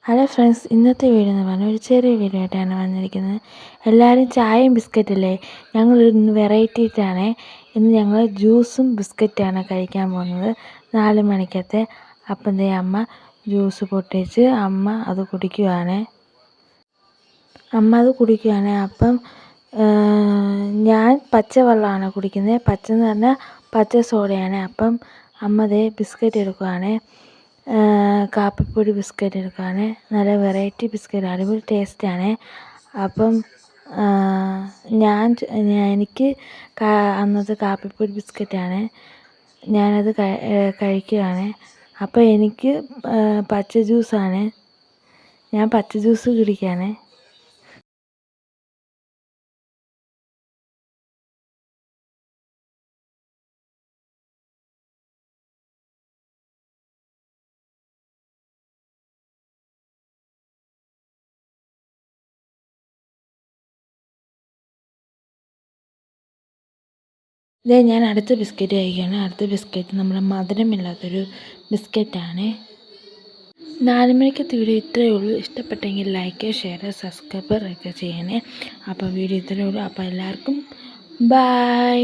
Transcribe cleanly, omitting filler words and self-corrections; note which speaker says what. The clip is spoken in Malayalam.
Speaker 1: ഹലോ ഫ്രണ്ട്സ്, ഇന്നത്തെ വീഡിയോ എന്ന് പറഞ്ഞാൽ ഒരു ചെറിയ വീഡിയോ ആയിട്ടാണ് വന്നിരിക്കുന്നത്. എല്ലാവരും ചായയും ബിസ്ക്കറ്റല്ലേ, ഞങ്ങൾ ഇന്ന് വെറൈറ്റി ആയിട്ടാണ്. ഇന്ന് ഞങ്ങൾ ജ്യൂസും ബിസ്ക്കറ്റാണ് കഴിക്കാൻ പോകുന്നത് 4 മണിക്കത്തെ. അപ്പം അമ്മ ജ്യൂസ് പൊട്ടിച്ച് അമ്മ അത് കുടിക്കുകയാണ്. അപ്പം ഞാൻ പച്ചവെള്ളമാണ് കുടിക്കുന്നത്. പച്ചെന്ന് പറഞ്ഞാൽ പച്ച സോഡയാണ്. അപ്പം അമ്മ ബിസ്ക്കറ്റ് എടുക്കുകയാണ്. കാപ്പിപ്പൊടി ബിസ്ക്കറ്റ് എടുക്കുകയാണ്. നല്ല വെറൈറ്റി ബിസ്ക്കറ്റ്, അടിപൊളി ടേസ്റ്റാണ്. അപ്പം എനിക്ക് അന്നത്തെ കാപ്പിപ്പൊടി ബിസ്ക്കറ്റാണ്. ഞാനത് കഴിക്കുകയാണ്. അപ്പോൾ എനിക്ക് പച്ച ജ്യൂസാണ്. ഞാൻ പച്ച ജ്യൂസ് കുടിക്കുകയാണ്. ഞാൻ അടുത്ത ബിസ്ക്കറ്റ് കഴിക്കുകയാണ്. അടുത്ത ബിസ്ക്കറ്റ് നമ്മുടെ മധുരമില്ലാത്തൊരു ബിസ്ക്കറ്റാണ്. 4 മണിക്കത്തെ വീഡിയോ ഇത്രയേ ഉള്ളൂ. ഇഷ്ടപ്പെട്ടെങ്കിൽ ലൈക്ക്, ഷെയർ, സബ്സ്ക്രൈബ് ഒക്കെ ചെയ്യണേ. അപ്പോൾ വീഡിയോ ഇത്രയേ ഉള്ളൂ. അപ്പോൾ എല്ലാവർക്കും ബൈ.